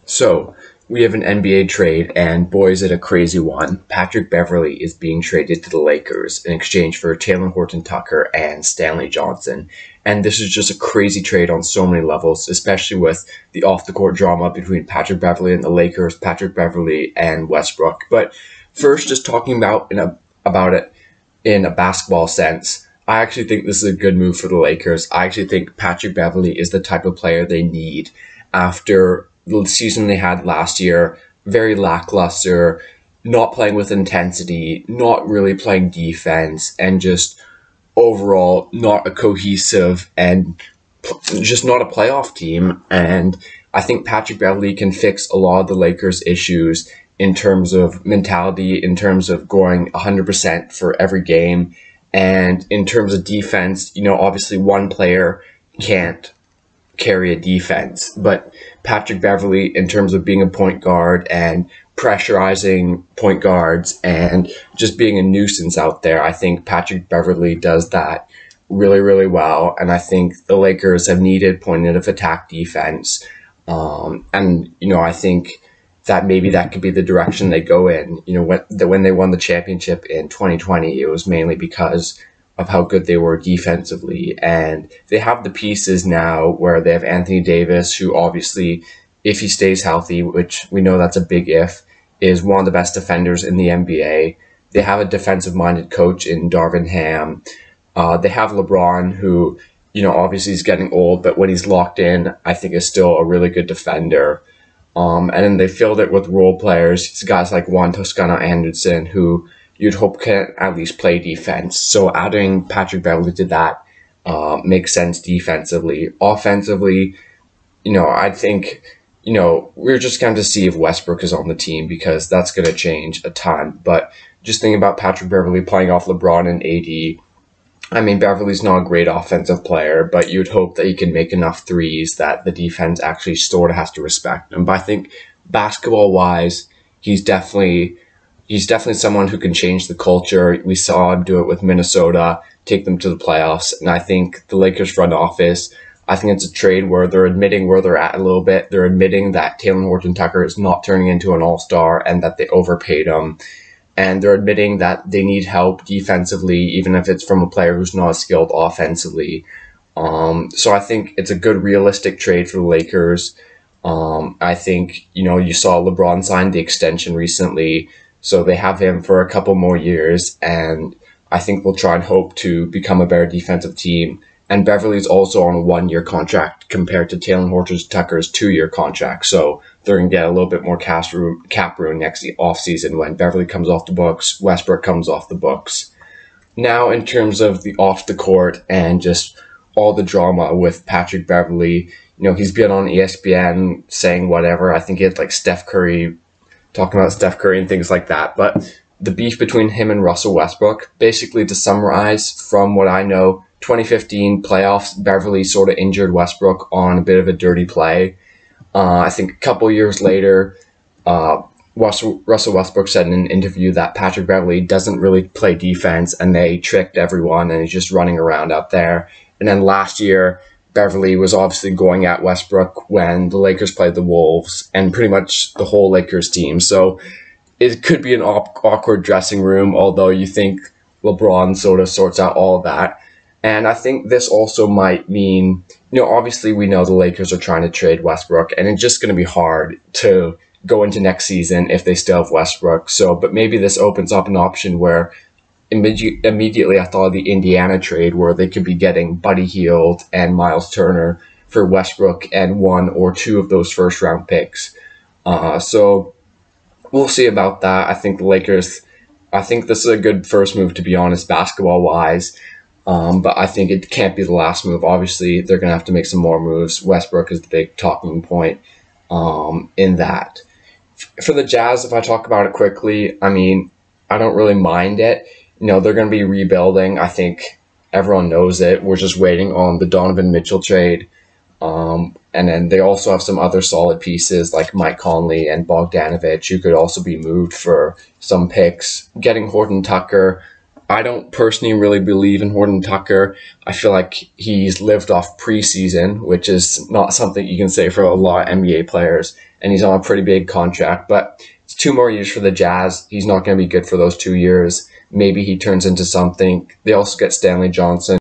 So we have an NBA trade, and boy, is it a crazy one. Patrick Beverly is being traded to the Lakers in exchange for Taylor Horton Tucker and Stanley Johnson. And this is just a crazy trade on so many levels, especially with the off the court drama between Patrick Beverly and the Lakers, Patrick Beverly and Westbrook. But first, just talking about it in a basketball sense, I actually think this is a good move for the Lakers. I actually think Patrick Beverly is the type of player they need after the season they had last year. Very lackluster, not playing with intensity, not really playing defense, and just overall not a cohesive and just not a playoff team. And I think Patrick Beverly can fix a lot of the Lakers' issues in terms of mentality, in terms of going 100% for every game, and in terms of defense. Obviously one player can't carry a defense, but Patrick Beverly, in terms of being a point guard and pressurizing point guards and just being a nuisance out there, I think Patrick Beverly does that really, really well. And I think the Lakers have needed point of attack defense. I think that maybe that could be the direction they go in. When they won the championship in 2020, it was mainly because of how good they were defensively. And they have the pieces now where they have Anthony Davis, who obviously, if he stays healthy, which we know that's a big if, is one of the best defenders in the NBA. They have a defensive-minded coach in Darvin Ham. They have LeBron, who, obviously is getting old, but when he's locked in, I think is still a really good defender. And then they filled it with role players, guys like Juan Toscano Anderson, who you'd hope can at least play defense. So adding Patrick Beverly to that makes sense defensively. Offensively, I think, we're just going to see if Westbrook is on the team, because that's going to change a ton. But just thinking about Patrick Beverly playing off LeBron and AD, I mean, Beverly's not a great offensive player, but you'd hope that he can make enough threes that the defense actually sort of has to respect him. But I think basketball-wise, he's definitely someone who can change the culture. We saw him do it with Minnesota, take them to the playoffs. And I think the Lakers front office, I think it's a trade where they're admitting where they're at a little bit. They're admitting that Taylor Horton Tucker is not turning into an all-star and that they overpaid him. And they're admitting that they need help defensively, even if it's from a player who's not skilled offensively. So I think it's a good, realistic trade for the Lakers. I think, you saw LeBron sign the extension recently, so they have him for a couple more years, and I think we'll try and hope to become a better defensive team. And Beverly's also on a 1-year contract compared to Taylor Horton Tucker's 2-year contract, so they're going to get a little bit more cap room next offseason when Beverly comes off the books, Westbrook comes off the books. Now, in terms of the off the court and just all the drama with Patrick Beverly, he's been on ESPN saying whatever. I think he had Steph Curry, talking about Steph Curry and things like that. But the beef between him and Russell Westbrook, basically to summarize from what I know, 2015 playoffs, Beverly sort of injured Westbrook on a bit of a dirty play. I think a couple years later, Russell Westbrook said in an interview that Patrick Beverly doesn't really play defense and they tricked everyone and he's just running around out there. And then last year, Beverly was obviously going at Westbrook when the Lakers played the Wolves and pretty much the whole Lakers team. So it could be an awkward dressing room, although you think LeBron sort of sorts out all of that. And I think this also might mean, obviously we know the Lakers are trying to trade Westbrook, and it's just going to be hard to go into next season if they still have Westbrook. But maybe this opens up an option where immediately I thought of the Indiana trade, where they could be getting Buddy Hield and Miles Turner for Westbrook and 1 or 2 of those first round picks. So we'll see about that. I think this is a good first move, to be honest, basketball wise. But I think it can't be the last move. Obviously, they're going to have to make some more moves. Westbrook is the big talking point in that. For the Jazz, if I talk about it quickly, I mean, I don't really mind it. They're going to be rebuilding. I think everyone knows it. We're just waiting on the Donovan Mitchell trade. And then they also have some other solid pieces like Mike Conley and Bogdanovich, who could also be moved for some picks. Getting Horton Tucker, I don't personally really believe in Horton Tucker. I feel like he's lived off preseason, which is not something you can say for a lot of NBA players, and he's on a pretty big contract. But it's 2 more years for the Jazz. He's not going to be good for those 2 years. Maybe he turns into something. They also get Stanley Johnson.